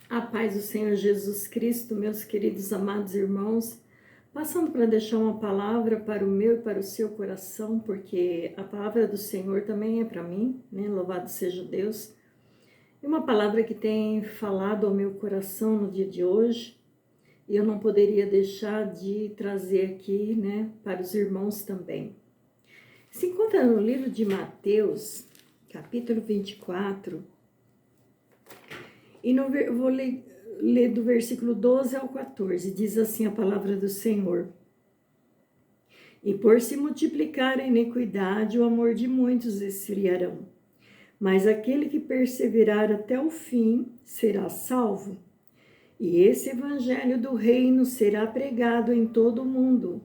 A paz do Senhor Jesus Cristo, meus queridos amados irmãos, passando para deixar uma palavra para o meu e para o seu coração, porque a palavra do Senhor também é para mim, né? Louvado seja Deus. E uma palavra que tem falado ao meu coração no dia de hoje, e eu não poderia deixar de trazer aqui, né, para os irmãos também. Se encontra no livro de Mateus, capítulo 24, e eu vou ler do versículo 12 ao 14, diz assim a palavra do Senhor. E por se multiplicar a iniquidade, o amor de muitos esfriarão. Mas aquele que perseverar até o fim será salvo. E esse evangelho do reino será pregado em todo o mundo,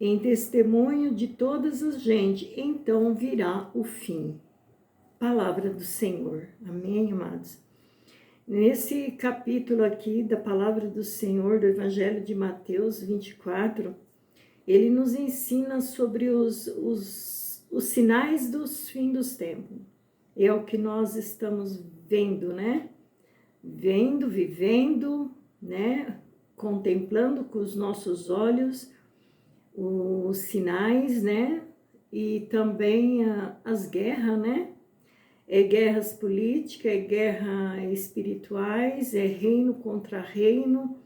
em testemunho de todas as gentes, então virá o fim. Palavra do Senhor. Amém, amados? Nesse capítulo aqui da palavra do Senhor, do Evangelho de Mateus 24, ele nos ensina sobre os sinais dos fins dos tempos. É o que nós estamos vendo, né? Vendo, vivendo, né? Contemplando com os nossos olhos os sinais, né? E também as guerras, né? É guerras políticas, é guerra espirituais, é reino contra reino,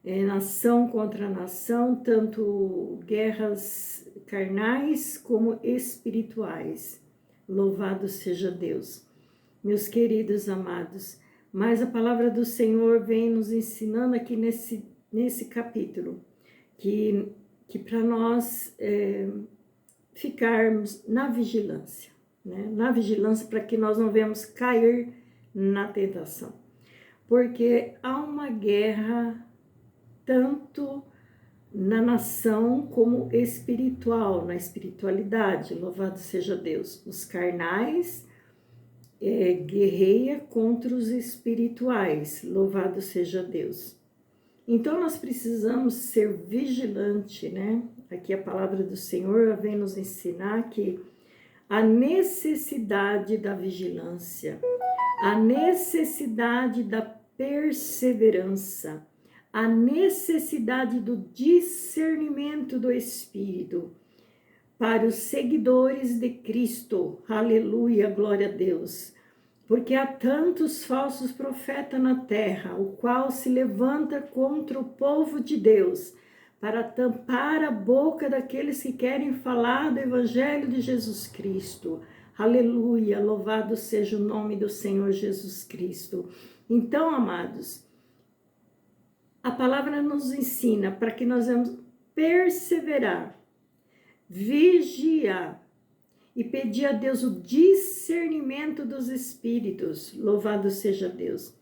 é nação contra nação, tanto guerras carnais como espirituais. Louvado seja Deus. Meus queridos amados, mas a palavra do Senhor vem nos ensinando aqui nesse capítulo, que para nós ficarmos na vigilância. Né? Na vigilância para que nós não venhamos cair na tentação. Porque há uma guerra tanto na nação como espiritual, na espiritualidade, louvado seja Deus. Os carnais guerreia contra os espirituais, louvado seja Deus. Então nós precisamos ser vigilantes, né? Aqui a palavra do Senhor vem nos ensinar que a necessidade da vigilância, a necessidade da perseverança, a necessidade do discernimento do Espírito para os seguidores de Cristo. Aleluia, glória a Deus. Porque há tantos falsos profetas na terra, o qual se levanta contra o povo de Deus, para tampar a boca daqueles que querem falar do Evangelho de Jesus Cristo. Aleluia, louvado seja o nome do Senhor Jesus Cristo. Então, amados, a palavra nos ensina para que nós vamos perseverar, vigiar e pedir a Deus o discernimento dos espíritos. Louvado seja Deus.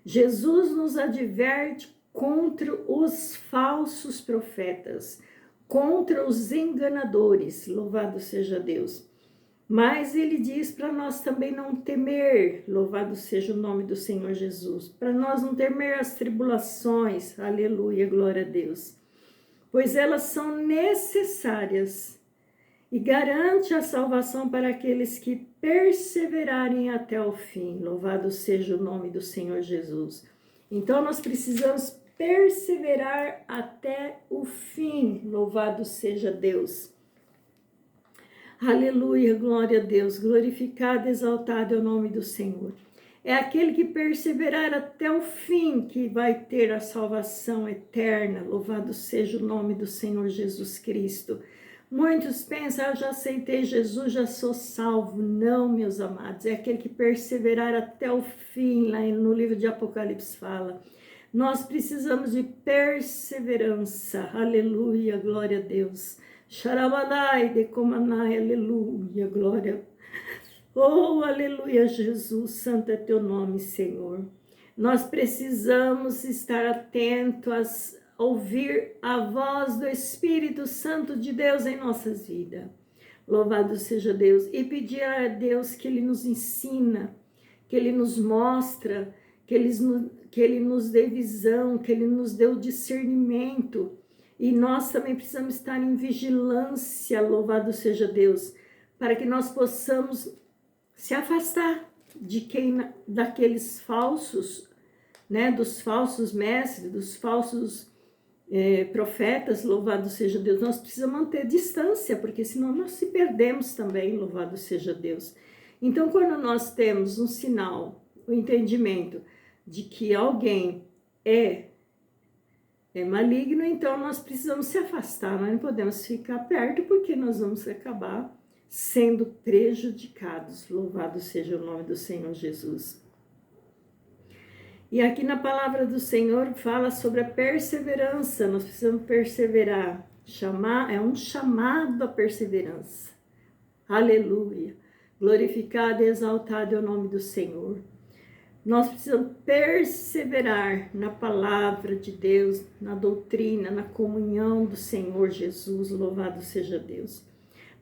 Jesus nos adverte contra os falsos profetas, contra os enganadores, louvado seja Deus. Mas ele diz para nós também não temer, louvado seja o nome do Senhor Jesus, para nós não temer as tribulações, aleluia, glória a Deus, pois elas são necessárias e garante a salvação para aqueles que perseverarem até o fim, louvado seja o nome do Senhor Jesus. Então nós precisamos perseverar até o fim, louvado seja Deus. Aleluia, glória a Deus, glorificado, exaltado é o nome do Senhor. É aquele que perseverar até o fim que vai ter a salvação eterna, louvado seja o nome do Senhor Jesus Cristo. Muitos pensam, eu já aceitei Jesus, já sou salvo. Não, meus amados, é aquele que perseverar até o fim, lá no livro de Apocalipse fala. Nós precisamos de perseverança, aleluia, glória a Deus. Xarabanai, decomanai, aleluia, glória. Oh, aleluia, Jesus, santo é teu nome, Senhor. Nós precisamos estar atentos a ouvir a voz do Espírito Santo de Deus em nossas vidas. Louvado seja Deus. E pedir a Deus que Ele nos ensina, que Ele nos mostra, que Ele nos dê visão, que Ele nos dê o discernimento. E nós também precisamos estar em vigilância, louvado seja Deus, para que nós possamos se afastar daqueles falsos né, dos falsos mestres, dos falsos profetas, louvado seja Deus. Nós precisamos manter distância, porque senão nós se perdemos também, louvado seja Deus. Então, quando nós temos um sinal, o entendimento de que alguém é maligno, então nós precisamos se afastar, nós não podemos ficar perto, porque nós vamos acabar sendo prejudicados. Louvado seja o nome do Senhor Jesus. E aqui na palavra do Senhor fala sobre a perseverança, nós precisamos perseverar, é um chamado à perseverança. Aleluia, glorificado e exaltado é o nome do Senhor. Nós precisamos perseverar na palavra de Deus, na doutrina, na comunhão do Senhor Jesus, louvado seja Deus.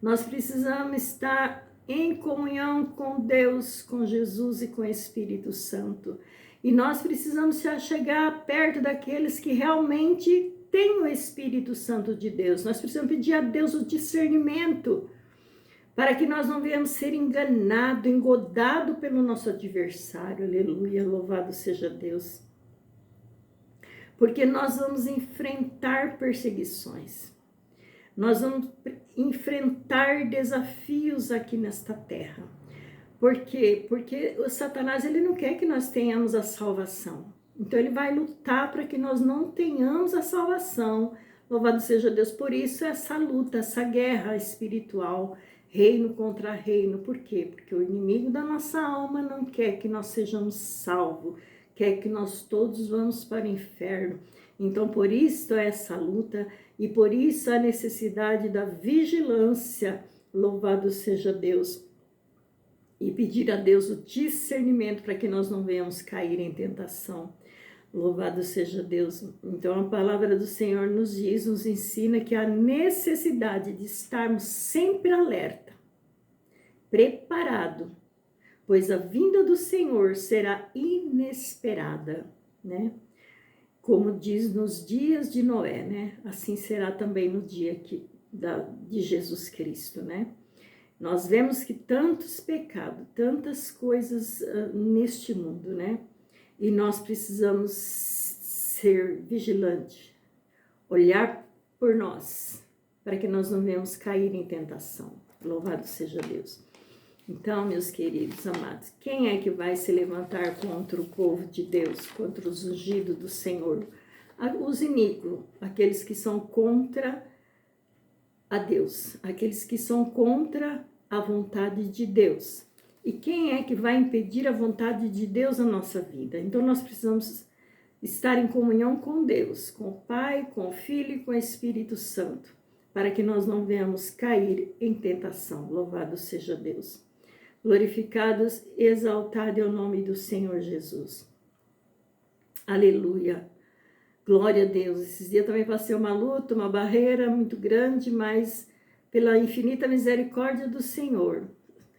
Nós precisamos estar em comunhão com Deus, com Jesus e com o Espírito Santo. E nós precisamos se achegar perto daqueles que realmente têm o Espírito Santo de Deus. Nós precisamos pedir a Deus o discernimento, para que nós não venhamos ser enganados, engodados pelo nosso adversário. Aleluia, louvado seja Deus. Porque nós vamos enfrentar perseguições. Nós vamos enfrentar desafios aqui nesta terra. Por quê? Porque o Satanás, ele não quer que nós tenhamos a salvação. Então, ele vai lutar para que nós não tenhamos a salvação. Louvado seja Deus. Por isso, essa luta, essa guerra espiritual, reino contra reino. Por quê? Porque o inimigo da nossa alma não quer que nós sejamos salvos, quer que nós todos vamos para o inferno. Então, por isso essa luta e por isso a necessidade da vigilância. Louvado seja Deus. E pedir a Deus o discernimento para que nós não venhamos cair em tentação. Louvado seja Deus. Então a palavra do Senhor nos diz, nos ensina que há necessidade de estarmos sempre alerta, preparado, pois a vinda do Senhor será inesperada, né? Como diz nos dias de Noé, né? Assim será também no dia de Jesus Cristo, né? Nós vemos que tantos pecados, tantas coisas neste mundo, né? E nós precisamos ser vigilantes, olhar por nós, para que nós não venhamos cair em tentação. Louvado seja Deus. Então, meus queridos amados, quem é que vai se levantar contra o povo de Deus, contra os ungidos do Senhor? Os iníquos, aqueles que são contra a Deus, aqueles que são contra a vontade de Deus. E quem é que vai impedir a vontade de Deus na nossa vida? Então, nós precisamos estar em comunhão com Deus, com o Pai, com o Filho e com o Espírito Santo, para que nós não venhamos cair em tentação. Louvado seja Deus. Glorificados, exaltado é o nome do Senhor Jesus. Aleluia. Glória a Deus. Esses dias também passei uma luta, uma barreira muito grande, mas pela infinita misericórdia do Senhor,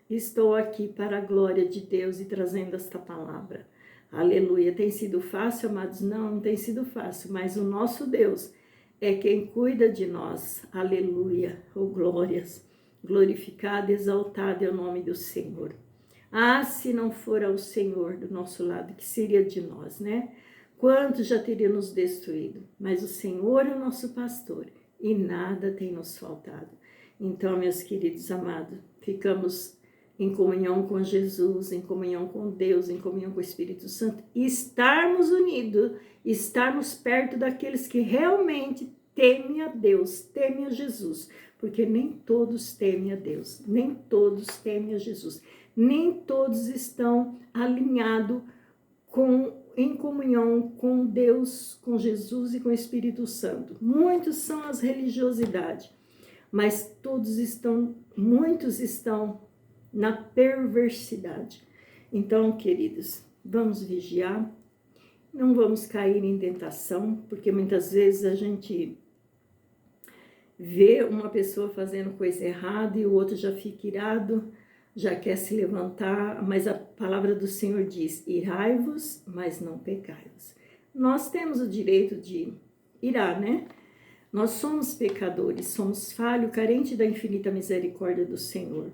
estou aqui para a glória de Deus e trazendo esta palavra. Aleluia. Tem sido fácil, amados? Não tem sido fácil, mas o nosso Deus é quem cuida de nós. Aleluia. Oh, glórias. Glorificado, exaltado é o nome do Senhor. Ah, se não fora o Senhor do nosso lado, que seria de nós, né? Quantos já teria nos destruído? Mas o Senhor é o nosso pastor e nada tem nos faltado. Então, meus queridos amados, ficamos em comunhão com Jesus, em comunhão com Deus, em comunhão com o Espírito Santo, e estarmos unidos, estarmos perto daqueles que realmente temem a Deus, temem a Jesus, porque nem todos temem a Deus, nem todos temem a Jesus, nem todos estão alinhados em comunhão com Deus, com Jesus e com o Espírito Santo. Muitos são as religiosidades, mas muitos estão na perversidade. Então, queridos, vamos vigiar, não vamos cair em tentação, porque muitas vezes a gente vê uma pessoa fazendo coisa errada e o outro já fica irado, já quer se levantar, mas a palavra do Senhor diz, irai-vos, mas não pecai-vos. Nós temos o direito de irar, né? Nós somos pecadores, somos falhos, carentes da infinita misericórdia do Senhor.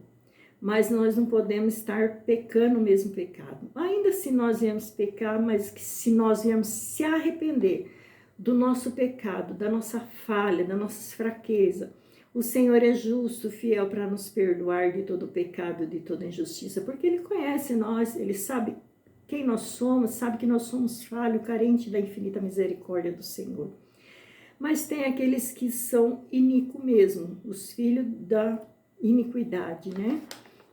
mas nós não podemos estar pecando o mesmo pecado. Ainda se nós viemos pecar, mas que se nós viemos se arrepender do nosso pecado, da nossa falha, das nossas fraquezas, o Senhor é justo, fiel para nos perdoar de todo pecado, de toda injustiça, porque Ele conhece nós, Ele sabe quem nós somos, sabe que nós somos falhos, carentes da infinita misericórdia do Senhor. Mas tem aqueles que são iníquos mesmo, os filhos da iniquidade, né?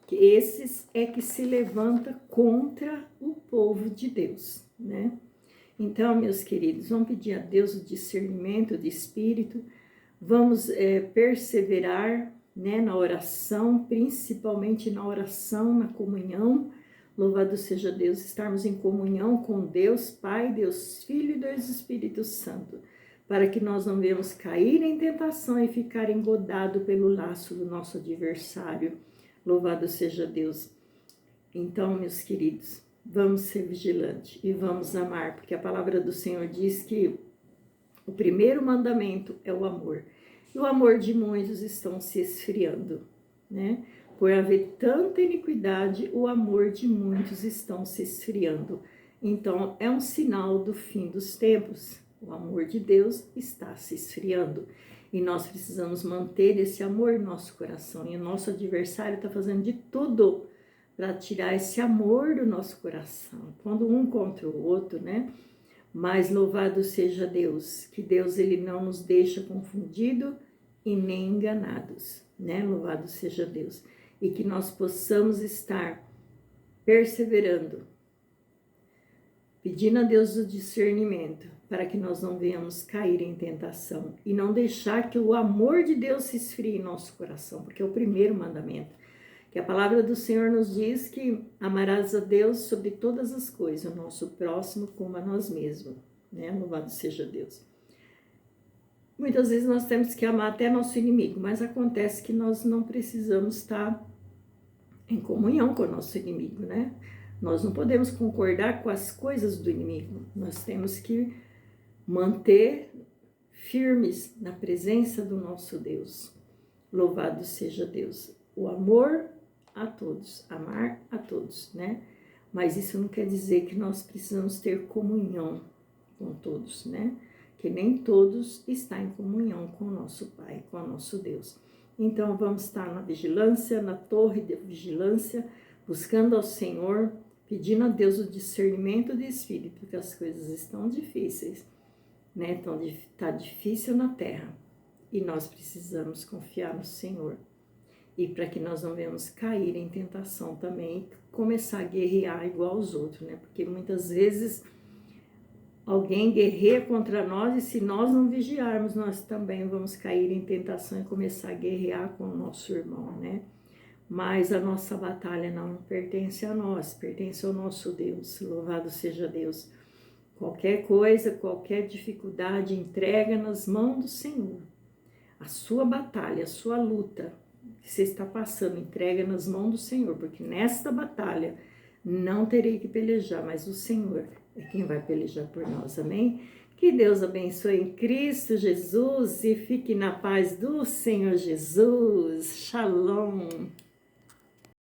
Que esses é que se levanta contra o povo de Deus, né? Então, meus queridos, vamos pedir a Deus o discernimento de espírito, vamos perseverar, né, na oração, principalmente na oração, na comunhão. Louvado seja Deus, estarmos em comunhão com Deus Pai, Deus Filho e Deus Espírito Santo, para que nós não venhamos cair em tentação e ficar engodado pelo laço do nosso adversário. Louvado seja Deus. Então, meus queridos, vamos ser vigilantes e vamos amar, porque a palavra do Senhor diz que o primeiro mandamento é o amor. E o amor de muitos estão se esfriando, né? Por haver tanta iniquidade, o amor de muitos estão se esfriando. Então, é um sinal do fim dos tempos. O amor de Deus está se esfriando. E nós precisamos manter esse amor em nosso coração. E o nosso adversário está fazendo de tudo para tirar esse amor do nosso coração. Quando um contra o outro, né? Mas louvado seja Deus, que Deus ele não nos deixa confundidos e nem enganados, né? Louvado seja Deus. E que nós possamos estar perseverando, pedindo a Deus o discernimento, para que nós não venhamos cair em tentação e não deixar que o amor de Deus se esfrie em nosso coração, porque é o primeiro mandamento. Que a palavra do Senhor nos diz que amarás a Deus sobre todas as coisas, o nosso próximo como a nós mesmos, né? Louvado seja Deus. Muitas vezes nós temos que amar até nosso inimigo, mas acontece que nós não precisamos estar em comunhão com o nosso inimigo, né? Nós não podemos concordar com as coisas do inimigo, nós temos que manter firmes na presença do nosso Deus. Louvado seja Deus. O amor a todos, amar a todos, né? Mas isso não quer dizer que nós precisamos ter comunhão com todos, né? Que nem todos estão em comunhão com o nosso Pai, com o nosso Deus. Então vamos estar na vigilância, na torre de vigilância, buscando ao Senhor, pedindo a Deus o discernimento de espírito, porque as coisas estão difíceis, né? Tá difícil na terra e nós precisamos confiar no Senhor. E para que nós não venhamos cair em tentação também e começar a guerrear igual aos outros, né? Porque muitas vezes alguém guerreia contra nós e se nós não vigiarmos, nós também vamos cair em tentação e começar a guerrear com o nosso irmão, né? Mas a nossa batalha não pertence a nós, pertence ao nosso Deus. Louvado seja Deus. Qualquer coisa, qualquer dificuldade, entrega nas mãos do Senhor. A sua batalha, a sua luta que você está passando, entrega nas mãos do Senhor, porque nesta batalha não terei que pelejar, mas o Senhor é quem vai pelejar por nós, amém? Que Deus abençoe em Cristo Jesus e fique na paz do Senhor Jesus. Shalom.